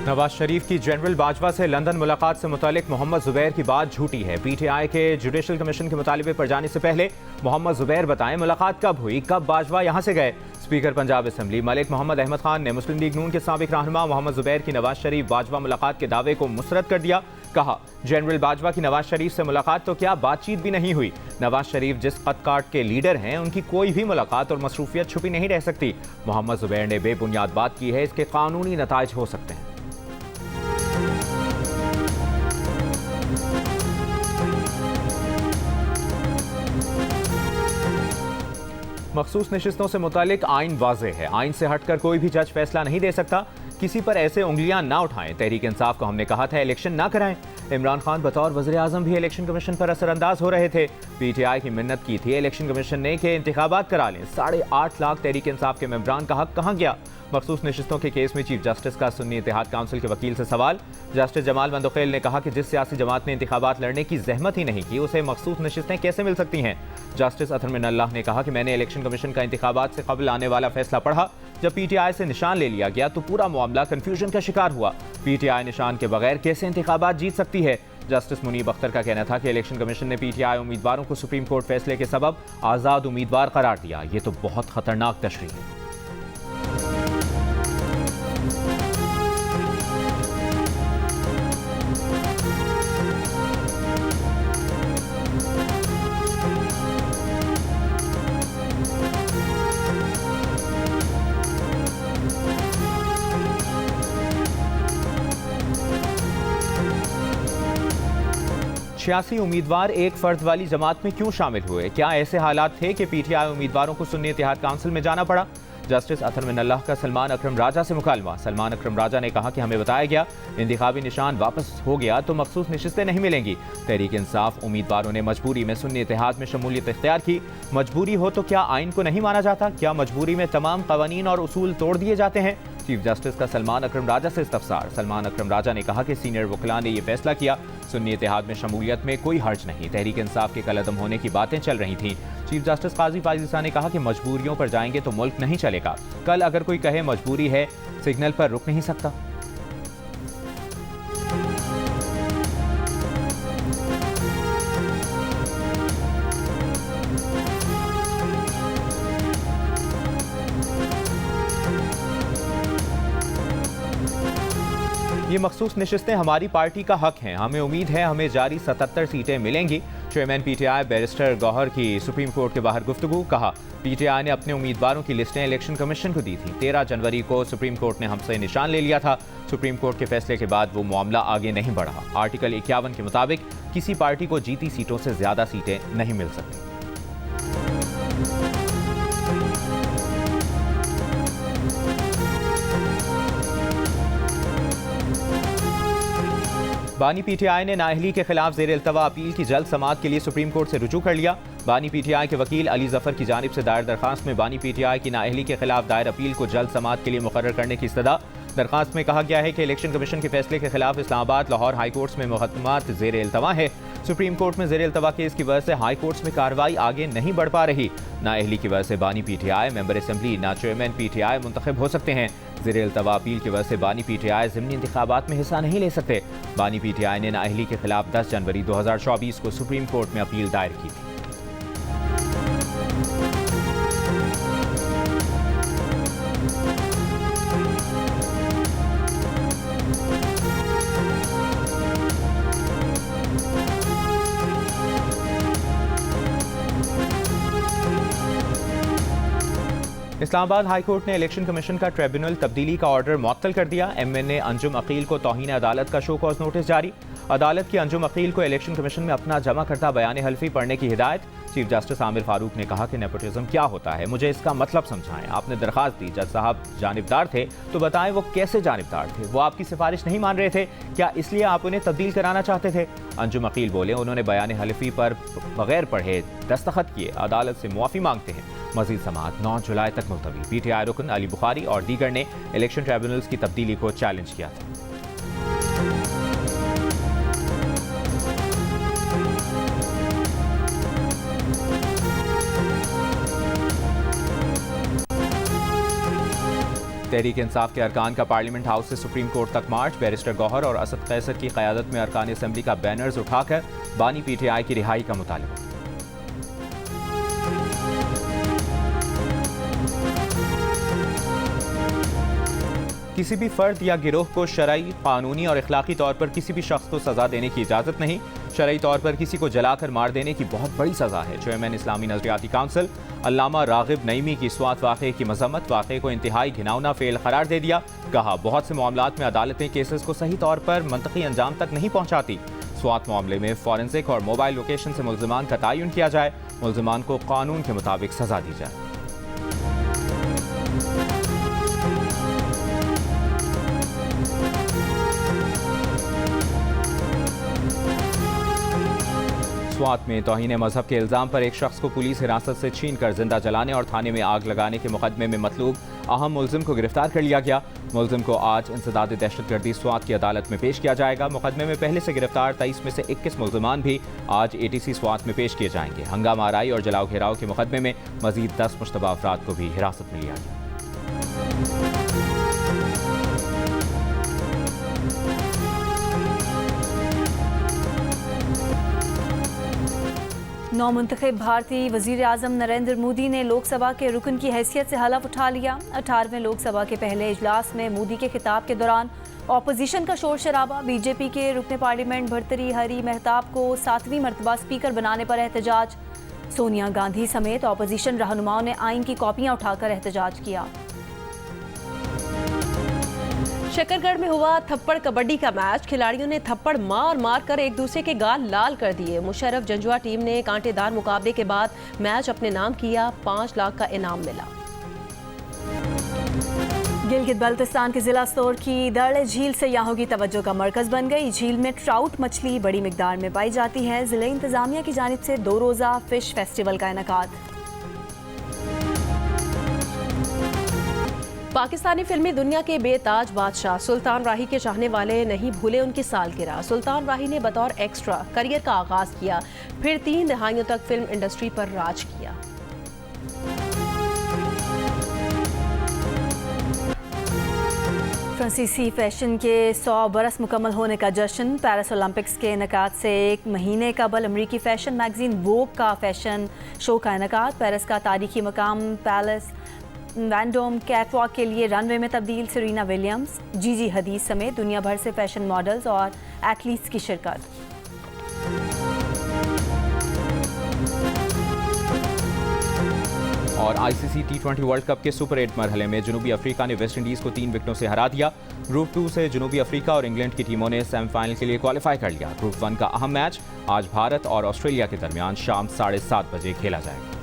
नवाज शरीफ की जनरल बाजवा से लंदन मुलाकात से मुतालिक मोहम्मद जुबैर की बात झूठी है। पीटीआई के जुडिशल कमीशन के मुतालिबे पर जाने से पहले मोहम्मद जुबैर बताएं मुलाकात कब हुई, कब बाजवा यहां से गए। स्पीकर पंजाब असम्बली मलिक मोहम्मद अहमद खान ने मुस्लिम लीग नून के साबिक रहनुमा मोहम्मद जुबैर की नवाज शरीफ बाजवा मुलाकात के दावे को मुस्तरद कर दिया। कहा, जनरल बाजवा की नवाज शरीफ से मुलाकात तो क्या बातचीत भी नहीं हुई। नवाज शरीफ जिस कद काट के लीडर हैं उनकी कोई भी मुलाकात और मसरूफियत छुपी नहीं रह सकती। मोहम्मद जुबैर ने बेबुनियाद बात की है, इसके कानूनी नताइज हो सकते हैं। मखसूस नशिस्तों से मुतालिक आइन वाज़ेह है। आइन से हटकर कोई भी जज फैसला नहीं दे सकता। किसी पर ऐसे उंगलियां ना उठाएं। तहरीक इंसाफ को हमने कहा था इलेक्शन ना कराएं। इमरान खान बतौर वज़ीर आज़म भी इलेक्शन कमीशन पर असरअंदाज हो रहे थे। पीटीआई की मिन्नत की थी इलेक्शन कमीशन ने कि इंतखाबात करा लें। 8.5 लाख तहरीक इंसाफ के मेंबरान का हक कहाँ गया। मखसूस नशिस्तों के केस में चीफ जस्टिस का सुन्नी इत्तेहाद काउंसिल के वकील से सवाल। जस्टिस जमाल मंदोखेल ने कहा कि जिस सियासी जमात ने इंतखाबात लड़ने की जहमत ही नहीं की उसे मखसूस नशिस्तें कैसे मिल सकती हैं। जस्टिस अतर मिनल्लाह ने कहा कि मैंने इलेक्शन कमीशन का इंतखाबात से कबल आने वाला फैसला पढ़ा। जब पीटीआई से निशान ले लिया गया तो पूरा मामला कन्फ्यूजन का शिकार हुआ। पीटीआई निशान के बगैर कैसे इंतखाबात जीत सकती है। जस्टिस मुनीब अख्तर का कहना था कि इलेक्शन कमीशन ने पीटीआई उम्मीदवारों को सुप्रीम कोर्ट फैसले के सबब आज़ाद उम्मीदवार करार दिया। ये तो बहुत खतरनाक तशरीह है। छियासी उम्मीदवार एक फर्द वाली जमात में क्यों शामिल हुए। क्या ऐसे हालात थे कि पीटीआई उम्मीदवारों को सुन्नी इत्तेहाद काउंसिल में जाना पड़ा। जस्टिस अतर मिनल्लाह का सलमान अकरम राजा से मुकालमा। सलमान अकरम राजा ने कहा कि हमें बताया गया इंतखाबी निशान वापस हो गया तो मखसूस नशिस्तें नहीं मिलेंगी। तहरीक इंसाफ उम्मीदवारों ने मजबूरी में सुन्नी इत्तेहाद में शमूलियत इख्तियार की। मजबूरी हो तो क्या आइन को नहीं माना जाता। क्या मजबूरी में तमाम कवानीन और उसूल तोड़ दिए जाते हैं। चीफ जस्टिस का सलमान अकरम राजा से इस्तफसार। सलमान अकरम राजा ने कहा कि सीनियर वकला ने यह फैसला किया सुन्नी इत्तेहाद में शमूलियत में कोई हर्ज नहीं। तहरीक इंसाफ के कलअदम होने की बातें चल रही थीं। चीफ जस्टिस काजी फाजिल ईसा ने कहा कि मजबूरियों पर जाएंगे तो मुल्क नहीं चलेगा। कल अगर कोई कहे मजबूरी है सिग्नल पर रुक नहीं सकता। ये मखसूस नशिस्तें हमारी पार्टी का हक हैं। हमें उम्मीद है हमें जारी 77 सीटें मिलेंगी। चेयरमैन पीटीआई बैरिस्टर गौहर की सुप्रीम कोर्ट के बाहर गुफ्तगू। कहा, पीटीआई ने अपने उम्मीदवारों की लिस्टें इलेक्शन कमीशन को दी थी। 13 जनवरी को सुप्रीम कोर्ट ने हमसे निशान ले लिया था। सुप्रीम कोर्ट के फैसले के बाद वो मामला आगे नहीं बढ़ा। आर्टिकल 51 के मुताबिक किसी पार्टी को जीती सीटों से ज्यादा सीटें नहीं मिल सकती। बानी पीटीआई ने नाअहली के खिलाफ ज़ेर इल्तवा अपील की जल्द समाअत के लिए सुप्रीम कोर्ट से रुजू कर लिया। बानी पीटीआई के वकील अली जफर की जानिब से दायर दरखास्त में बानी पीटीआई की नाअहली के खिलाफ दायर अपील को जल्द समाअत के लिए मुकर्रर करने की इस्तदा। दरखास्त में कहा गया है कि इलेक्शन कमीशन के फैसले के खिलाफ इस्लामाबाद, लाहौर हाई कोर्ट्स में मुकदमात ज़ेर इल्तवा है। सुप्रीम कोर्ट में ज़ेर इल्तवा केस की वजह से हाई कोर्ट्स में कार्रवाई आगे नहीं बढ़ पा रही। नाअहली की वजह से बानी पीटीआई मेंबर असम्बली ना चेयरमैन पीटीआई मुंतखब हो सकते हैं। ज़ेर इल्तवा अपील की वजह से बानी पीटीआई ज़िमनी इंतखाबात में हिस्सा नहीं ले सकते। बानी पीटीआई ने नाअहली के खिलाफ 10 जनवरी 2024 को सुप्रीम कोर्ट में अपील दायर की थी। इस्लामाबाद हाई कोर्ट ने इलेक्शन कमीशन का ट्रिब्यूनल तब्दीली का ऑर्डर मुअत्तल कर दिया। एमएनए अंजुम अकील को तौहीन अदालत का शो कॉज नोटिस जारी। अदालत की अंजुम अकील को इलेक्शन कमीशन में अपना जमा करता बयान हल्फी पढ़ने की हिदायत। चीफ जस्टिस आमिर फारूक ने कहा कि नेपोटिज्म क्या होता है, मुझे इसका मतलब समझाएं। आपने दरखास्त दी, जज साहब जानिबदार थे तो बताएं वो कैसे जानिबदार थे। वो आपकी सिफारिश नहीं मान रहे थे, क्या इसलिए आप उन्हें तब्दील कराना चाहते थे। अंजुम अकील बोले उन्होंने बयान हल्फी पर बगैर पढ़े दस्तखत किए, अदालत से मुआफ़ी मांगते हैं। मजीद समाअत 9 जुलाई तक मुलतवी। पीटीआई रुकन अली बुखारी और दीगर ने इलेक्शन ट्रिब्यूनल्स की तब्दीली को चैलेंज किया था। तहरीक इंसाफ के अरकान का पार्लियामेंट हाउस से सुप्रीम कोर्ट तक मार्च। बैरिस्टर गौहर और असद कैसर की क़यादत में अरकान असम्बली का बैनर्स उठाकर बानी PTI की रिहाई का मुतालबा। किसी भी फर्द या गिरोह को शरई, कानूनी और इखलाकी तौर पर किसी भी शख्स को सजा देने की इजाज़त नहीं। शरई तौर पर किसी को जलाकर मार देने की बहुत बड़ी सज़ा है। चेयरमैन इस्लामी नज़रियाती काउंसिल अल्लामा रागिब नईमी की स्वात वाक़े की मजम्मत, वाक़े को इंतहाई घिनौना फेल करार दे दिया। कहा, बहुत से मामलात में अदालतें केसेस को सही तौर पर मंतकी अंजाम तक नहीं पहुँचाती। स्वात मामले में फॉरेंसिक और मोबाइल लोकेशन से मुल्ज़िमान का तयन किया जाए, मुल्ज़िमान को कानून के मुताबिक सज़ा दी जाए। स्वात में तौहीन मजहब के इल्ज़ाम पर एक शख्स को पुलिस हिरासत से छीन कर जिंदा जलाने और थाने में आग लगाने के मुकदमे में मतलूब अहम मुल्ज़िम को गिरफ्तार कर लिया गया। मुल्ज़िम को आज इंसदाद दहशतगर्दी स्वात की अदालत में पेश किया जाएगा। मुकदमे में पहले से गिरफ्तार 23 में से 21 मुल्ज़िमान भी आज ATC स्वात में पेश किए जाएंगे। हंगामा आराई और जलाओ घेराव के मुकदमे में मजीद 10 मुश्तबा अफराद को भी हिरासत में लिया गया। नौमुंतखब भारतीय वज़ीर आज़म नरेंद्र मोदी ने लोकसभा के रुकन की हैसियत से हलफ उठा लिया। 18वें लोकसभा के पहले इजलास में मोदी के खिताब के दौरान ऑपोजिशन का शोर शराबा। बीजेपी के रुकन पार्लियामेंट भर्तरी हरी मेहताब को 7वीं मरतबा स्पीकर बनाने पर एहतजाज। सोनिया गांधी समेत ऑपोजिशन रहनुमाओं ने आइन की कॉपियां उठाकर एहतजाज किया। शकरगढ़ में हुआ थप्पड़ कबड्डी का मैच। खिलाड़ियों ने थप्पड़ मार मार कर एक दूसरे के गाल लाल कर दिए। मुशर्रफ जंजुआ टीम ने कांटेदार मुकाबले के बाद मैच अपने नाम किया। 5 लाख का इनाम मिला। गिलगित बल्तिस्तान के जिला स्टोर की दर्ड़ झील सयाहों की तवज्जो का मरकज बन गई। झील में ट्राउट मछली बड़ी मिकदार में पाई जाती है। जिले इंतजामिया की जानिब से 2 रोज़ा फिश फेस्टिवल का इनेकाद। पाकिस्तानी फिल्मी दुनिया के बेताज बादशाह सुल्तान राही के चाहने वाले नहीं भूले उनकी सालगिरह। सुल्तान राही ने बतौर एक्स्ट्रा करियर का आगाज किया, फिर 3 दहाइयों तक फिल्म इंडस्ट्री पर राज किया। फ्रांसीसी फैशन के 100 बरस मुकम्मल होने का जश्न। पेरिस ओलंपिक्स के इनेकाद से 1 महीने कबल अमरीकी फैशन मैगजीन वोग का फैशन शो का इनेकाद। पेरिस का तारीखी मकाम पैलेस वैंडोम कैटवॉक के लिए रनवे में तब्दील। सेरेना विलियम्स, जीजी हदीद समेत दुनिया भर से फैशन मॉडल्स और एथलीट्स की शिरकत। और ICC T20 वर्ल्ड कप के सुपर 8 मरहले में जनूबी अफ्रीका ने वेस्ट इंडीज़ को 3 विकेटों से हरा दिया। ग्रुप 2 से जनूबी अफ्रीका और इंग्लैंड की टीमों ने सेमीफाइनल के लिए क्वालिफाई कर लिया। ग्रुप 1 का अहम मैच आज भारत और ऑस्ट्रेलिया के दरमियान शाम 7:30 बजे खेला जाएगा।